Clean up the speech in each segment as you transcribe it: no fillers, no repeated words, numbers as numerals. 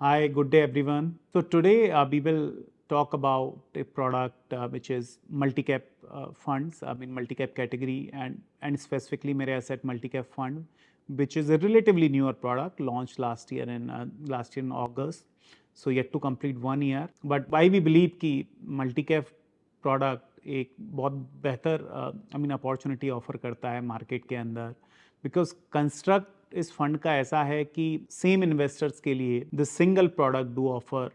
Hi, good day everyone. So today we will talk about a product which is multi-cap funds, multi-cap category and specifically मेरे asset multi-cap fund, which is a relatively newer product launched last year in August. So yet to complete 1 year. But why we believe कि multi-cap product एक बहुत बेहतर opportunity offer करता है market के अंदर because construct इस फंड का ऐसा है कि सेम इन्वेस्टर्स के लिए the single product do offer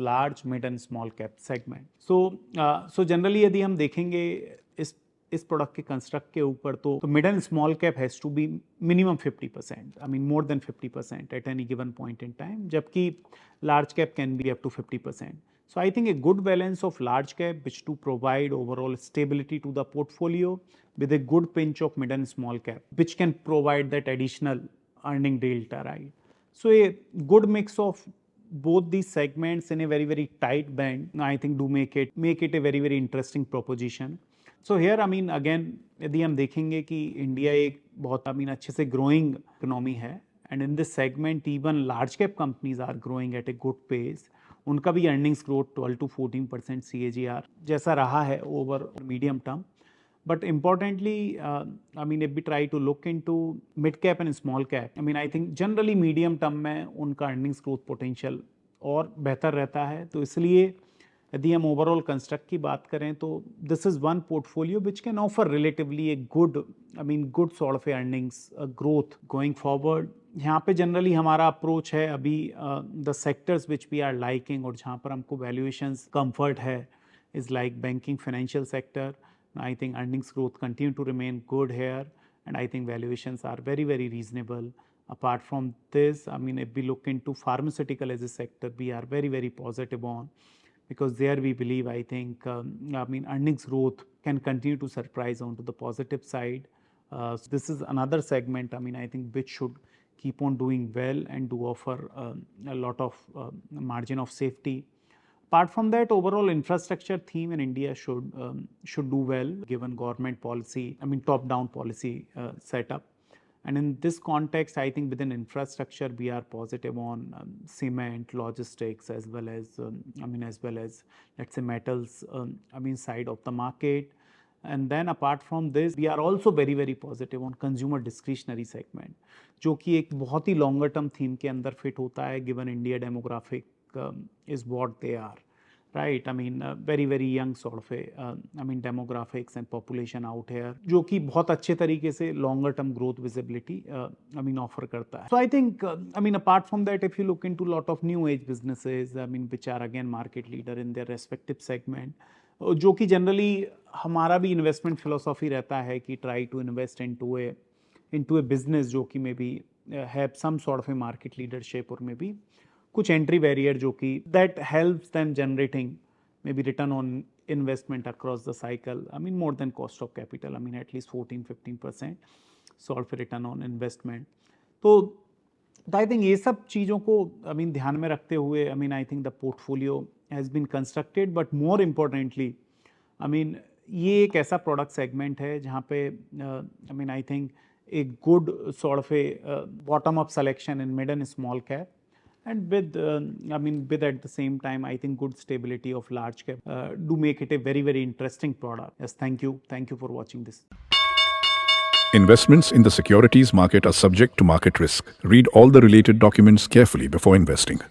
large mid and small cap segment so generally यदि हम देखेंगे इस प्रोडक्ट के कंस्ट्रक्ट के ऊपर तो mid and small cap has to be minimum 50%, more than 50% at any given point in time, जबकि large cap can be up to 50%. So I think a good balance of large cap which to provide overall stability to the portfolio with a good pinch of mid and small cap which can provide that additional earning delta, right? So a good mix of both these segments in a very tight band I think do make it a very interesting proposition. So here again यदि हम देखेंगे कि India एक बहुत अच्छे से growing economy है and in this segment even large cap companies are growing at a good pace. उनका भी अर्निंग्स ग्रोथ 12 to 14% CAGR जैसा रहा है over medium term. But importantly if we try to look into mid cap and small cap, I think generally medium term में उनका earnings growth potential और बेहतर रहता है. तो इसलिए यदि हम ओवरऑल कंस्ट्रक्ट की बात करें तो this is one portfolio which can offer relatively a good sort of earnings growth going forward. यहाँ पे जनरली हमारा अप्रोच है अभी the sectors which we are liking और जहाँ पर हमको वैल्यूएशंस कंफर्ट है is like banking, financial sector. I think earnings growth continue to remain good here and I think valuations are very reasonable. Apart from this, if we look into pharmaceutical as a sector, we are very positive on, because there we believe earnings growth can continue to surprise onto the positive side. So this is another segment I think which should keep on doing well and do offer a lot of margin of safety. Apart from that, overall infrastructure theme in India should do well given government policy, top-down policy setup. And in this context, I think within infrastructure we are positive on cement, logistics, as well as let's say metals, side of the market. And then apart from this, we are also very positive on consumer discretionary segment, जो कि एक बहुत ही longer term theme के अंदर fit होता है given India demographic is what they are, right? Very young sort of a demographics and population out here, जो कि बहुत अच्छे तरीके से longer term growth visibility offer करता है. So I think apart from that, if you look into lot of new age businesses which are again market leader in their respective segment, जो कि जनरली हमारा भी इन्वेस्टमेंट फिलोसॉफी रहता है कि try to invest into a business जो कि maybe have some sort of a market leadership और मे बी कुछ एंट्री बैरियर जो कि that helps them generating maybe return on investment across the cycle more than cost of capital at least 14-15% sort of return on investment. तो I think ये सब चीज़ों को ध्यान में रखते हुए I think the portfolio has been constructed, but more importantly ये एक ऐसा प्रोडक्ट सेगमेंट है जहाँ पे I think a good sort of a bottom up selection in mid and small cap, and with with at the same time I think good stability of large cap do make it a very interesting product. Yes, thank you for watching this. Investments in the securities market are subject to market risk. Read all the related documents carefully before investing.